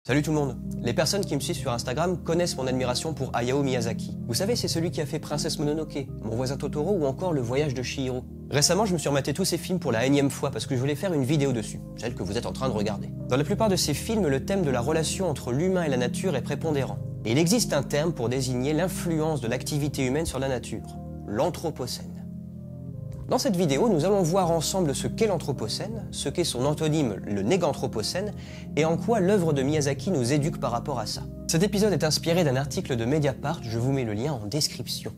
Salut tout le monde. Les personnes qui me suivent sur Instagram connaissent mon admiration pour Hayao Miyazaki. Vous savez, c'est celui qui a fait Princesse Mononoke, Mon voisin Totoro ou encore Le voyage de Chihiro. Récemment, je me suis rematé tous ces films pour la énième fois parce que je voulais faire une vidéo dessus, celle que vous êtes en train de regarder. Dans la plupart de ces films, le thème de la relation entre l'humain et la nature est prépondérant. Et il existe un terme pour désigner l'influence de l'activité humaine sur la nature, l'anthropocène. Dans cette vidéo, nous allons voir ensemble ce qu'est l'anthropocène, ce qu'est son antonyme, le néganthropocène, et en quoi l'œuvre de Miyazaki nous éduque par rapport à ça. Cet épisode est inspiré d'un article de Mediapart, je vous mets le lien en description.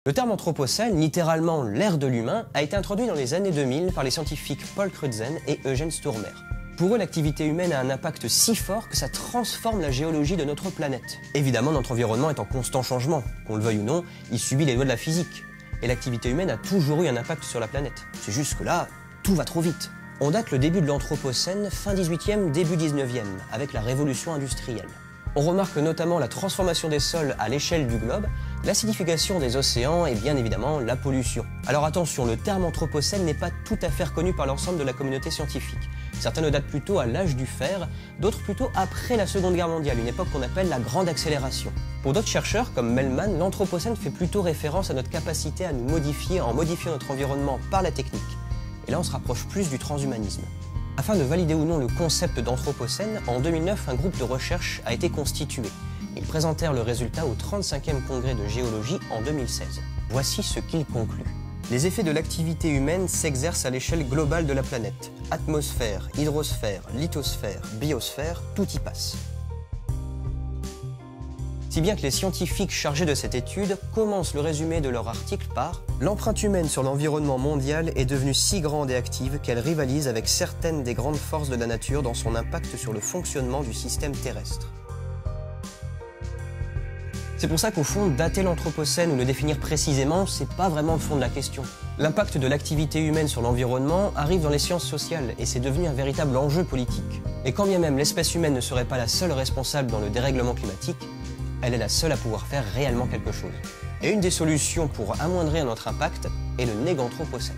Le terme anthropocène, littéralement l'ère de l'humain, a été introduit dans les années 2000 par les scientifiques Paul Crutzen et Eugène Stourmer. Pour eux, l'activité humaine a un impact si fort que ça transforme la géologie de notre planète. Évidemment, notre environnement est en constant changement. Qu'on le veuille ou non, il subit les lois de la physique. Et l'activité humaine a toujours eu un impact sur la planète. C'est juste que là, tout va trop vite. On date le début de l'anthropocène, fin 18e, début 19e, avec la révolution industrielle. On remarque notamment la transformation des sols à l'échelle du globe, l'acidification des océans et bien évidemment la pollution. Alors attention, le terme anthropocène n'est pas tout à fait reconnu par l'ensemble de la communauté scientifique. Certains le datent plutôt à l'âge du fer, d'autres plutôt après la Seconde Guerre mondiale, une époque qu'on appelle la Grande Accélération. Pour d'autres chercheurs, comme Mellman, l'anthropocène fait plutôt référence à notre capacité à nous modifier en modifiant notre environnement par la technique. Et là, on se rapproche plus du transhumanisme. Afin de valider ou non le concept d'anthropocène, en 2009, un groupe de recherche a été constitué. Ils présentèrent le résultat au 35e congrès de géologie en 2016. Voici ce qu'ils concluent. Les effets de l'activité humaine s'exercent à l'échelle globale de la planète. Atmosphère, hydrosphère, lithosphère, biosphère, tout y passe. Si bien que les scientifiques chargés de cette étude commencent le résumé de leur article par « L'empreinte humaine sur l'environnement mondial est devenue si grande et active qu'elle rivalise avec certaines des grandes forces de la nature dans son impact sur le fonctionnement du système terrestre. » C'est pour ça qu'au fond, dater l'anthropocène ou le définir précisément, c'est pas vraiment le fond de la question. L'impact de l'activité humaine sur l'environnement arrive dans les sciences sociales et c'est devenu un véritable enjeu politique. Et quand bien même l'espèce humaine ne serait pas la seule responsable dans le dérèglement climatique, elle est la seule à pouvoir faire réellement quelque chose. Et une des solutions pour amoindrir notre impact est le néganthropocène.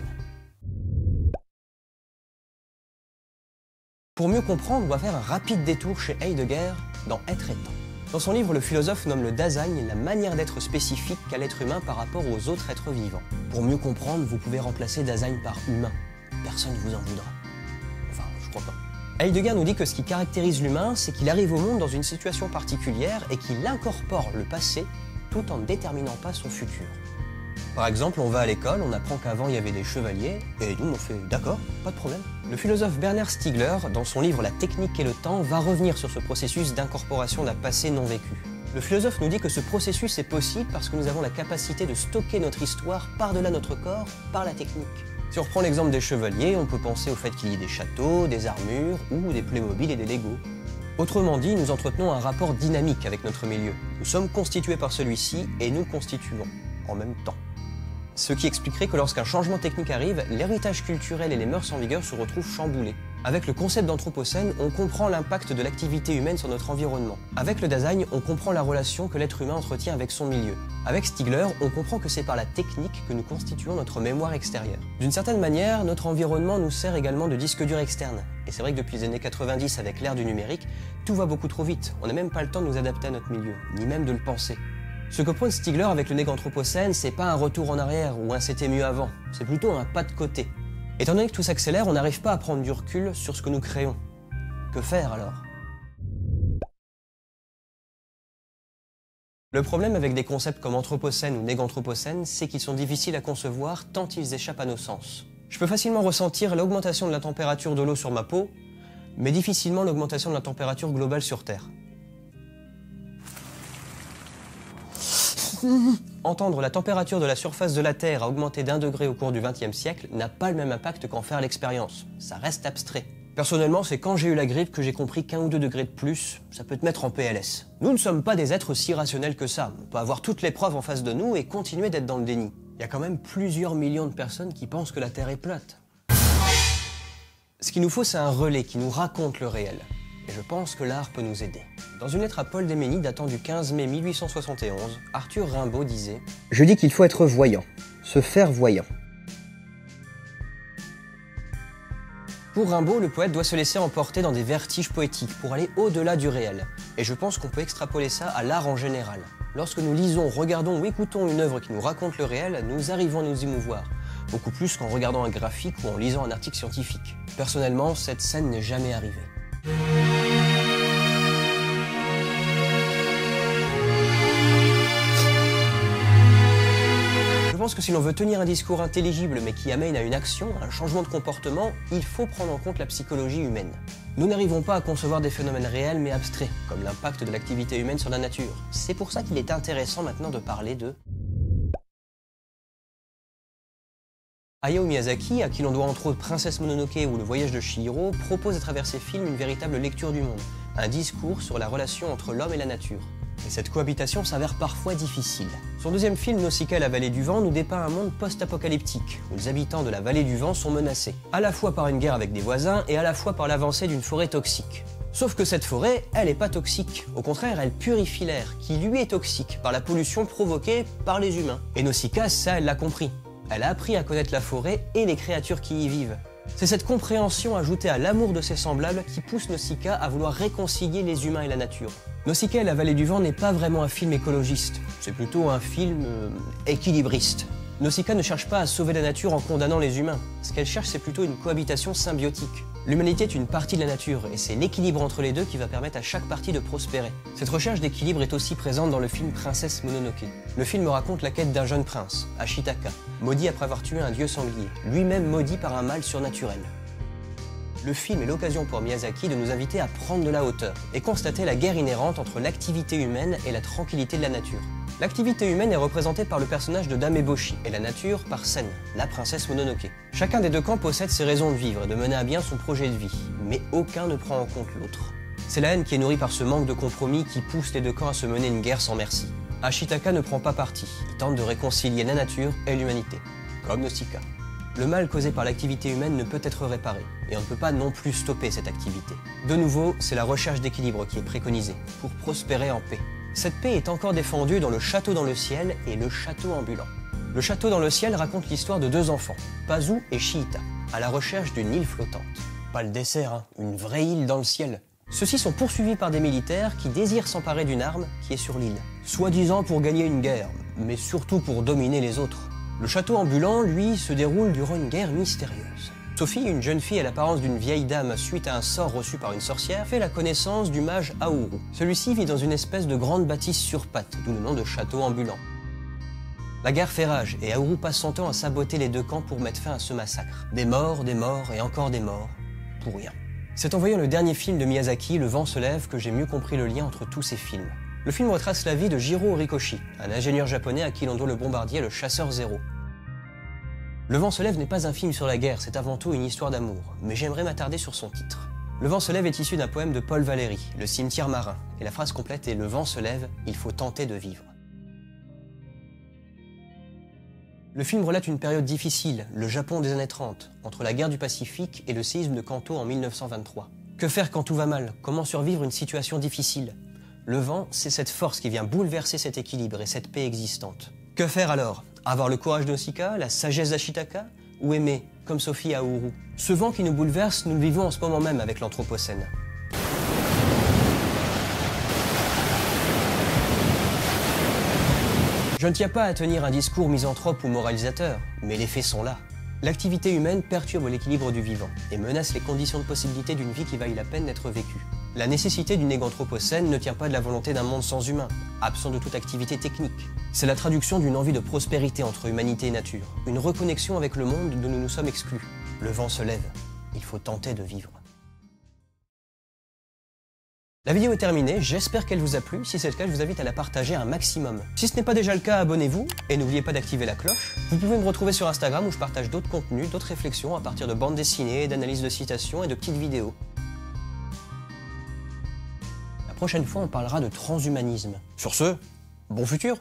Pour mieux comprendre, on va faire un rapide détour chez Heidegger dans Être et temps. Dans son livre, le philosophe nomme le Dasein la manière d'être spécifique qu'a l'être humain par rapport aux autres êtres vivants. Pour mieux comprendre, vous pouvez remplacer Dasein par humain. Personne ne vous en voudra. Enfin, je crois pas. Heidegger nous dit que ce qui caractérise l'humain, c'est qu'il arrive au monde dans une situation particulière et qu'il incorpore le passé tout en ne déterminant pas son futur. Par exemple, on va à l'école, on apprend qu'avant il y avait des chevaliers, et nous on fait « d'accord, pas de problème ». Le philosophe Bernard Stiegler, dans son livre La technique et le temps, va revenir sur ce processus d'incorporation d'un passé non vécu. Le philosophe nous dit que ce processus est possible parce que nous avons la capacité de stocker notre histoire par-delà notre corps, par la technique. Si on reprend l'exemple des chevaliers, on peut penser au fait qu'il y ait des châteaux, des armures ou des Playmobil et des Lego. Autrement dit, nous entretenons un rapport dynamique avec notre milieu. Nous sommes constitués par celui-ci et nous le constituons en même temps. Ce qui expliquerait que lorsqu'un changement technique arrive, l'héritage culturel et les mœurs en vigueur se retrouvent chamboulés. Avec le concept d'anthropocène, on comprend l'impact de l'activité humaine sur notre environnement. Avec le Dasein, on comprend la relation que l'être humain entretient avec son milieu. Avec Stiegler, on comprend que c'est par la technique que nous constituons notre mémoire extérieure. D'une certaine manière, notre environnement nous sert également de disque dur externe. Et c'est vrai que depuis les années 90, avec l'ère du numérique, tout va beaucoup trop vite. On n'a même pas le temps de nous adapter à notre milieu, ni même de le penser. Ce que prône Stiegler avec le néganthropocène, c'est pas un retour en arrière ou un c'était mieux avant, c'est plutôt un pas de côté. Étant donné que tout s'accélère, on n'arrive pas à prendre du recul sur ce que nous créons. Que faire alors? Le problème avec des concepts comme anthropocène ou néganthropocène, c'est qu'ils sont difficiles à concevoir tant ils échappent à nos sens. Je peux facilement ressentir l'augmentation de la température de l'eau sur ma peau, mais difficilement l'augmentation de la température globale sur Terre. Entendre la température de la surface de la Terre a augmenté d'1 degré au cours du XXe siècle n'a pas le même impact qu'en faire l'expérience. Ça reste abstrait. Personnellement, c'est quand j'ai eu la grippe que j'ai compris qu'1 ou 2 degrés de plus, ça peut te mettre en PLS. Nous ne sommes pas des êtres si rationnels que ça. On peut avoir toutes les preuves en face de nous et continuer d'être dans le déni. Il y a quand même plusieurs millions de personnes qui pensent que la Terre est plate. Ce qu'il nous faut, c'est un relais qui nous raconte le réel. Et je pense que l'art peut nous aider. Dans une lettre à Paul Démény datant du 15 mai 1871, Arthur Rimbaud disait « Je dis qu'il faut être voyant, se faire voyant. » Pour Rimbaud, le poète doit se laisser emporter dans des vertiges poétiques pour aller au-delà du réel. Et je pense qu'on peut extrapoler ça à l'art en général. Lorsque nous lisons, regardons ou écoutons une œuvre qui nous raconte le réel, nous arrivons à nous émouvoir. Beaucoup plus qu'en regardant un graphique ou en lisant un article scientifique. Personnellement, cette scène n'est jamais arrivée. Je pense que si l'on veut tenir un discours intelligible mais qui amène à une action, un changement de comportement, il faut prendre en compte la psychologie humaine. Nous n'arrivons pas à concevoir des phénomènes réels mais abstraits, comme l'impact de l'activité humaine sur la nature. C'est pour ça qu'il est intéressant maintenant de parler de Hayao Miyazaki, à qui l'on doit entre autres Princesse Mononoke ou Le Voyage de Chihiro, propose à travers ses films une véritable lecture du monde, un discours sur la relation entre l'homme et la nature. Et cette cohabitation s'avère parfois difficile. Son deuxième film, Nausicaa et la vallée du vent, nous dépeint un monde post-apocalyptique, où les habitants de la vallée du vent sont menacés, à la fois par une guerre avec des voisins et à la fois par l'avancée d'une forêt toxique. Sauf que cette forêt, elle n'est pas toxique. Au contraire, elle purifie l'air, qui lui est toxique par la pollution provoquée par les humains. Et Nausicaa, ça, elle l'a compris. Elle a appris à connaître la forêt et les créatures qui y vivent. C'est cette compréhension ajoutée à l'amour de ses semblables qui pousse Nausicaa à vouloir réconcilier les humains et la nature. Nausicaa et la vallée du vent n'est pas vraiment un film écologiste, c'est plutôt un film équilibriste. Nausicaa ne cherche pas à sauver la nature en condamnant les humains. Ce qu'elle cherche, c'est plutôt une cohabitation symbiotique. L'humanité est une partie de la nature, et c'est l'équilibre entre les deux qui va permettre à chaque partie de prospérer. Cette recherche d'équilibre est aussi présente dans le film Princesse Mononoke. Le film raconte la quête d'un jeune prince, Ashitaka, maudit après avoir tué un dieu sanglier, lui-même maudit par un mal surnaturel. Le film est l'occasion pour Miyazaki de nous inviter à prendre de la hauteur et constater la guerre inhérente entre l'activité humaine et la tranquillité de la nature. L'activité humaine est représentée par le personnage de Dame Eboshi et la nature par Sen, la princesse Mononoke. Chacun des deux camps possède ses raisons de vivre et de mener à bien son projet de vie, mais aucun ne prend en compte l'autre. C'est la haine qui est nourrie par ce manque de compromis qui pousse les deux camps à se mener une guerre sans merci. Ashitaka ne prend pas parti, il tente de réconcilier la nature et l'humanité, comme Nausicaa. Le mal causé par l'activité humaine ne peut être réparé, et on ne peut pas non plus stopper cette activité. De nouveau, c'est la recherche d'équilibre qui est préconisée, pour prospérer en paix. Cette paix est encore défendue dans Le Château dans le ciel et Le Château ambulant. Le Château dans le ciel raconte l'histoire de deux enfants, Pazu et Shiita, à la recherche d'une île flottante. Pas le dessert, hein, une vraie île dans le ciel. Ceux-ci sont poursuivis par des militaires qui désirent s'emparer d'une arme qui est sur l'île, soi-disant pour gagner une guerre, mais surtout pour dominer les autres. Le château ambulant, lui, se déroule durant une guerre mystérieuse. Sophie, une jeune fille à l'apparence d'une vieille dame suite à un sort reçu par une sorcière, fait la connaissance du mage Aouru. Celui-ci vit dans une espèce de grande bâtisse sur pattes, d'où le nom de château ambulant. La guerre fait rage et Aouru passe son temps à saboter les deux camps pour mettre fin à ce massacre. Des morts et encore des morts, pour rien. C'est en voyant le dernier film de Miyazaki, Le vent se lève, que j'ai mieux compris le lien entre tous ces films. Le film retrace la vie de Jiro Horikoshi, un ingénieur japonais à qui l'on doit le bombardier Le Chasseur Zéro. Le vent se lève n'est pas un film sur la guerre, c'est avant tout une histoire d'amour, mais j'aimerais m'attarder sur son titre. Le vent se lève est issu d'un poème de Paul Valéry, Le cimetière marin, et la phrase complète est « Le vent se lève, il faut tenter de vivre ». Le film relate une période difficile, le Japon des années 30, entre la guerre du Pacifique et le séisme de Kanto en 1923. Que faire quand tout va mal? Comment survivre une situation difficile? Le vent, c'est cette force qui vient bouleverser cet équilibre et cette paix existante. Que faire alors? Avoir le courage de Nausicaa, la sagesse d'Ashitaka? Ou aimer, comme Sophie Aouru? Ce vent qui nous bouleverse, nous le vivons en ce moment même avec l'Anthropocène. Je ne tiens pas à tenir un discours misanthrope ou moralisateur, mais les faits sont là. L'activité humaine perturbe l'équilibre du vivant et menace les conditions de possibilité d'une vie qui vaille la peine d'être vécue. La nécessité d'une éganthropocène ne tient pas de la volonté d'un monde sans humains, absent de toute activité technique. C'est la traduction d'une envie de prospérité entre humanité et nature, une reconnexion avec le monde dont nous nous sommes exclus. Le vent se lève, il faut tenter de vivre. La vidéo est terminée, j'espère qu'elle vous a plu. Si c'est le cas, je vous invite à la partager un maximum. Si ce n'est pas déjà le cas, abonnez-vous et n'oubliez pas d'activer la cloche. Vous pouvez me retrouver sur Instagram où je partage d'autres contenus, d'autres réflexions à partir de bandes dessinées, d'analyses de citations et de petites vidéos. La prochaine fois, on parlera de transhumanisme. Sur ce, bon futur!